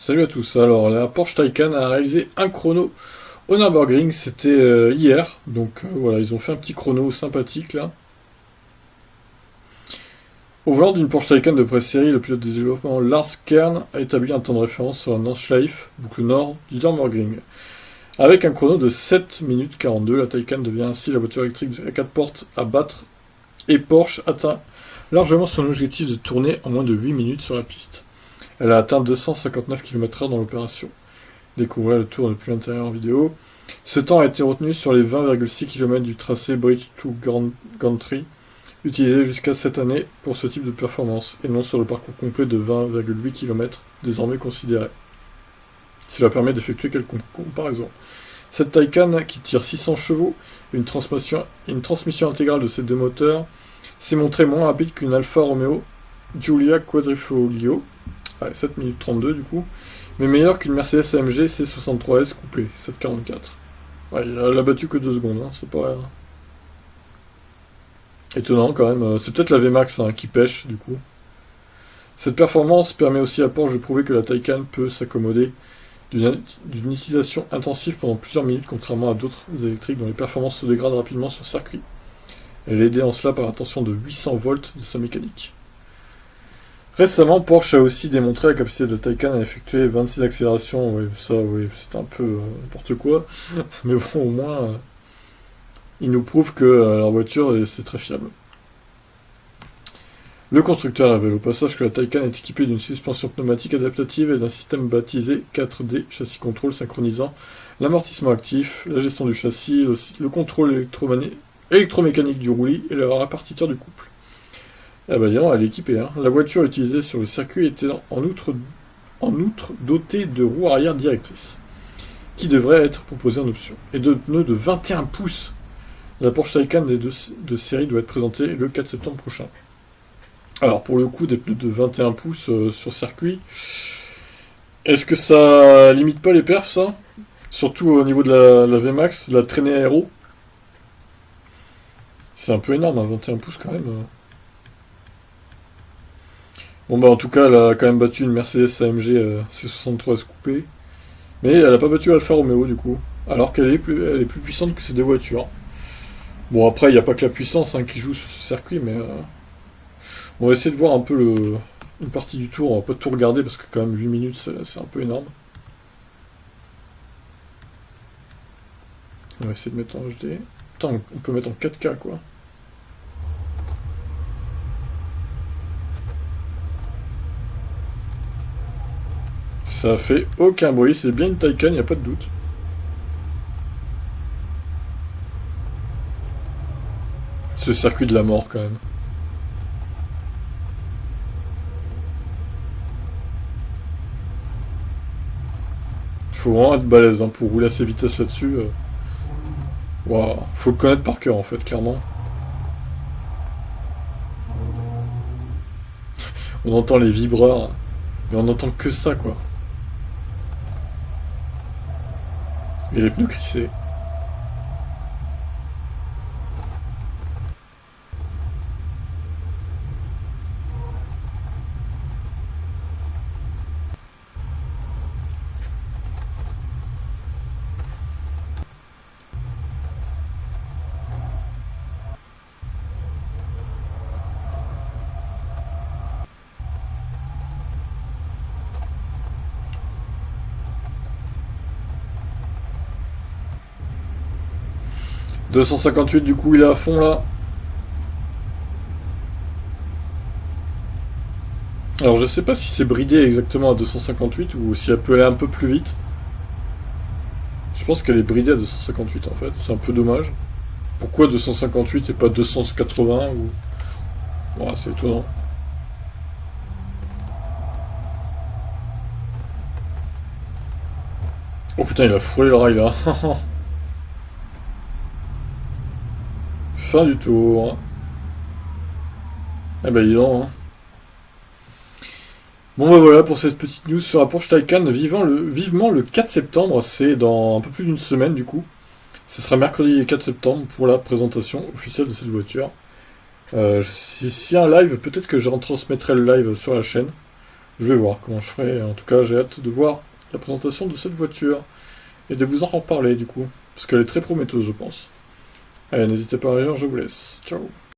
Salut à tous. Alors, la Porsche Taycan a réalisé un chrono au Nürburgring. C'était hier. Donc voilà, ils ont fait un petit chrono sympathique là. Au volant d'une Porsche Taycan de pré-série, le pilote de développement Lars Kern a établi un temps de référence sur la Nordschleife, boucle nord du Nürburgring. Avec un chrono de 7 minutes 42, la Taycan devient ainsi la voiture électrique à 4 portes à battre et Porsche atteint largement son objectif de tourner en moins de 8 minutes sur la piste. Elle a atteint 259 km/h dans l'opération. Découvrez le tour depuis l'intérieur en vidéo. Ce temps a été retenu sur les 20,6 km du tracé Bridge to Gantry, utilisé jusqu'à cette année pour ce type de performance, et non sur le parcours complet de 20,8 km désormais considéré. Cela permet d'effectuer quelques comparaisons. Cette Taycan, qui tire 600 chevaux et une transmission intégrale de ses deux moteurs, s'est montrée moins rapide qu'une Alfa Romeo Giulia Quadrifoglio, 7 minutes 32 du coup, mais meilleure qu'une Mercedes AMG C63S coupée, 7,44. Ouais, elle a battu que 2 secondes, hein, c'est pas étonnant quand même. C'est peut-être la VMAX qui pêche du coup. Cette performance permet aussi à Porsche de prouver que la Taycan peut s'accommoder d'une utilisation intensive pendant plusieurs minutes, contrairement à d'autres électriques dont les performances se dégradent rapidement sur circuit. Elle est aidée en cela par la tension de 800 volts de sa mécanique. Récemment, Porsche a aussi démontré la capacité de la Taycan à effectuer 26 accélérations. Oui, ça, oui, c'est un peu n'importe quoi. Mais bon, au moins, ils nous prouvent que leur voiture, c'est très fiable. Le constructeur révèle au passage que la Taycan est équipée d'une suspension pneumatique adaptative et d'un système baptisé 4D châssis contrôle synchronisant l'amortissement actif, la gestion du châssis, le contrôle électromécanique du roulis et le répartiteur du couple. Ah bah disons, elle est équipée. Hein. La voiture utilisée sur le circuit était en outre dotée de roues arrière directrices, qui devraient être proposées en option, et de pneus de 21 pouces. La Porsche Taycan de série doit être présentée le 4 septembre prochain. Alors pour le coup, des pneus de 21 pouces sur circuit, est-ce que ça limite pas les perfs, ça? Surtout au niveau de la VMAX, la traînée aéro. C'est un peu énorme, 21 pouces quand même. Bon bah en tout cas, elle a quand même battu une Mercedes AMG C63S coupée. Mais elle n'a pas battu Alfa Romeo du coup. Alors qu'elle est plus puissante que ces deux voitures. Bon après, il n'y a pas que la puissance qui joue sur ce circuit, mais on va essayer de voir un peu une partie du tour. On va pas tout regarder parce que quand même 8 minutes c'est un peu énorme. On va essayer de mettre en HD. Putain, on peut mettre en 4K quoi. Ça fait aucun bruit, c'est bien une Taycan, il n'y a pas de doute. Ce circuit de la mort quand même. Il faut vraiment être balèze pour rouler à ces vitesses là-dessus. Wow. Faut le connaître par cœur en fait, clairement. On entend les vibreurs, mais on n'entend que ça quoi. Et les pneus crissés. « 258 du coup il est à fond là. » Alors je sais pas si c'est bridé exactement à 258 ou si elle peut aller un peu plus vite. Je pense qu'elle est bridée à 258 en fait, c'est un peu dommage. Pourquoi 258 et pas 280 ou... Ouais, c'est étonnant. Oh putain, il a frôlé le rail là. Fin du tour. Eh ben dis donc. Bon bah voilà pour cette petite news sur la Porsche Taycan. Vivement le 4 septembre, c'est dans un peu plus d'une semaine du coup. Ce sera mercredi 4 septembre pour la présentation officielle de cette voiture. Si y a un live, peut-être que je retransmettrai le live sur la chaîne. Je vais voir comment je ferai. En tout cas, j'ai hâte de voir la présentation de cette voiture et de vous en reparler du coup, parce qu'elle est très prometteuse, je pense. Allez, n'hésitez pas à réagir, je vous laisse. Ciao.